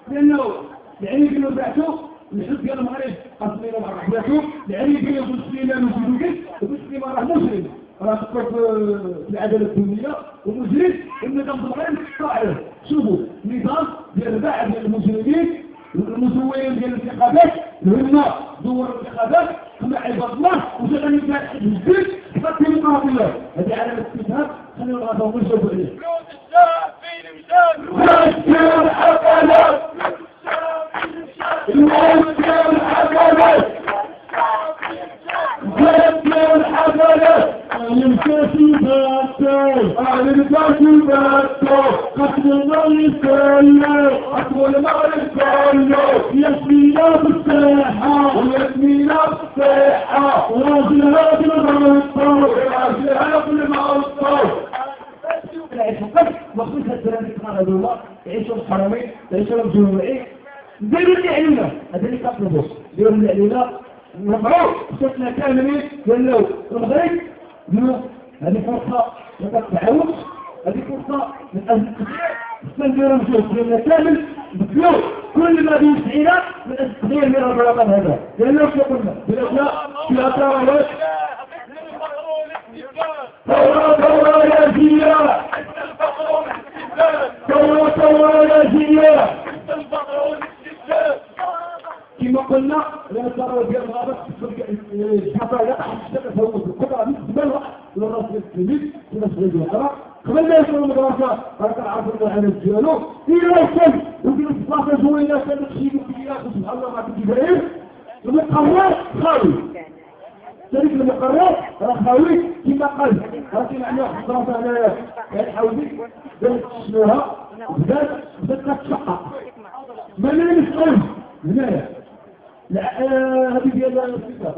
لأنه العلم يقولوا بعته نحط يلا مغرب قصدي مع رحمته العلم يقولوا مسلما وجنوبي ومسلم راه مسلم راه تطلب في العداله الدوليه ومسلم النظام المغربي صحيح. شوفوا النظام ديال بعض المسلمين المزورين ديال الانتخابات هما زوروا الانتخابات كما عباد الله وشغالين فيها الحزب الجديد فقط الديمقراطيه. هذه علامه استفهام خلينا نغادروا ونجاوبوا عليه. فلوس الشعب فين مشات؟ مسجد الحكمات المسجد الحكمات مسجد الحكمات الكتيبات قتلنا يسلم قتل المغرب كله يسمينا بالصحة ويسمينا بالصحة راجل بالمعطر راجل بالمعطر العيش فقط مخصوص هالدراري هذو الله يعيشوا الحرمين يعيشوا الجمهوريين ديروا اللي علينا هذا اللي كطلبوا ديروا اللي علينا نبعوا شفنا كاملين قالوا المغرب قالوا هذه فرصة ما تتعاونش هذه فرصة من أجل نديروا مجهود ديالنا كامل نبدلوا كل ما بيسعينا من أجل تغيير من البلاطة هذا لأنه كيف قلنا بلادنا فيها ثروات ثورة يا زياد ثورة يا زياد كما قلنا لا ترى ديال الغابات الحفاظ حتى تفوت القطعه بالنسبه للوقت للراس الكبير الناس غير القرار قبل ما يوصلوا المدرسه راك عارف المعاناه ديالو الى وصل ودير الصلاه زوينه كانت شي فيها سبحان الله ما كنتي داير المقرر خاوي ذلك المقرر راه خاوي كما قال راه كاين الدراسه هنايا كنحاولوا باش نشنوها بدات كتشقق ما نسال هنايا لا هذه ديال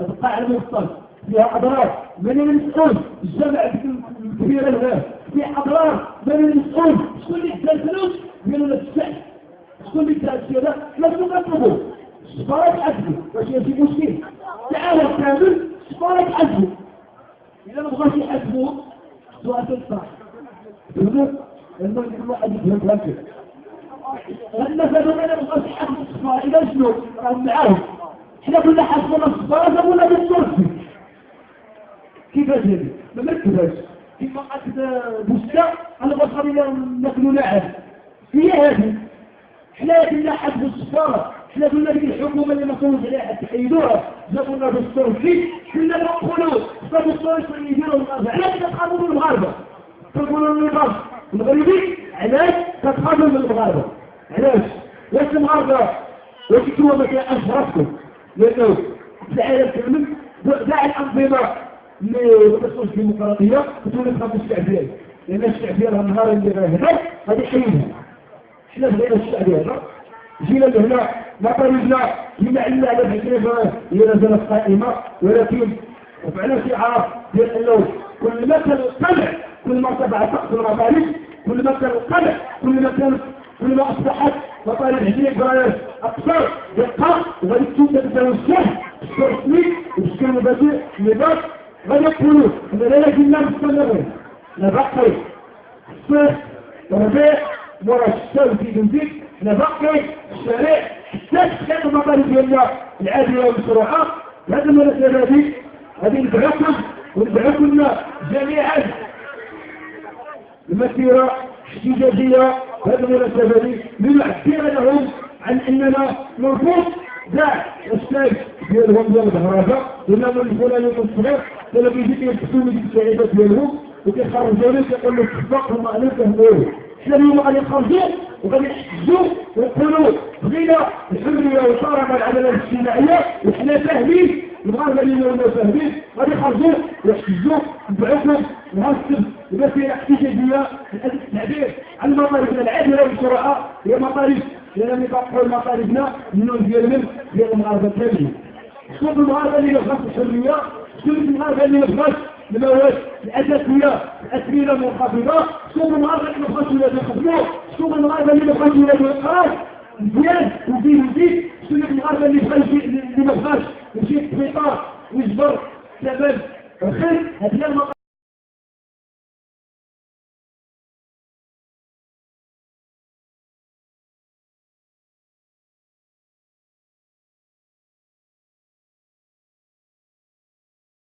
القاعة المفصل فيها أضرار من المسؤول الجامعة الكبيرة الغير فيها أضرار من المسؤول شكون اللي دار الفلوس قالوا لنا الشعب شكون اللي دار الشيء هذا لازم نطلبوا السفارة تعذبوا واش يجي مشكل تعاون كامل السفارة تعذبوا إذا ما بغاش يحاسبوا سؤال الصح فهمت المهم كل واحد يفهم هكذا الناس هذول ما بغاش يحاسبوا السفارة إذا شنو راهم معاهم احنا كنا حاسبنا الصفارة جابونا بالترسي كيفاش هذه؟ ما مركباش كيف قعدت بوسكا على بصرنا ناكلوا لعب هي هذه احنا كنا حاسبوا الصفارة احنا قلنا لك الحكومة اللي ما كانوش عليها تحيدوها جابونا بالترسي كنا نقولوا صابوا الترسي يديروا الغرب علاش كتخافوا من المغاربة؟ تقولوا النظام المغربي علاش كتخافوا من المغاربة؟ علاش؟ واش المغاربة واش انتوا ما كيأشرفكم؟ لأنه العالم كامل داع الأنظمة اللي متصلش بالديمقراطية تكون تخاف الشعبية لأن الشعبية لها النهار اللي غير هذه حيدها احنا بغينا الشعبية هذا جينا لهنا ما طالبنا كما علمنا على الحكاية هي نزلت قائمة ولكن وفعلا شعار ديال أنه كل ما كان القمع كل ما ارتفع سقف المطالب كل ما كان القمع كل ما أصبحت مطالب هدية برايات أكثر دقة وغادي تكون تتوسع الترسمي وتشكل مبادئ نظام غادي يقولوا أننا لا زلنا مستمرين نبقي الصيف والربيع مورا الشتاء وزيد نزيد نبقي الشارع حتى تحقق المطالب ديالنا العادية والمشروعة هذا المناسبة هذه ندعوكم وندعوكم جميعا المسيرة احتجاجية هذه المناسبة لنعبر لهم عن أننا نرفض داع الشيء ديالهم ديال الهرجة لأننا الفلاني الصغير كانوا كيجي يلبسوا من الشعيبات ديالهم وكيخرجوا لي كيقول لك تفق هما غادي يفهموه حنا اليوم غادي نخرجوا وغادي نحجوا ونقولوا بغينا الحرية وصارنا العدالة الاجتماعية وحنا فاهمين المغاربة اللي هما فاهمين غادي يخرجوا ويحجوا نبعثهم نهار السبت يبقى فيها احتجاجية التعبير عن مطالبنا العادلة والشرعاء هي مطالب لأننا نطبقوا مطالبنا منهم ديال المغاربة كاملين شوف المغاربة اللي مبغاش الحرية شوف المغاربة اللي مبغاش المواد الأساسية الأسئلة المنخفضة شوف المغاربة اللي مبغاش ولادو يخدموا شوف المغاربة اللي مبغاش ولادو يقراو مزيان وزيد شوف المغاربة اللي مبغاش يمشي للسبيطار ويجبر ثمن الخير هذه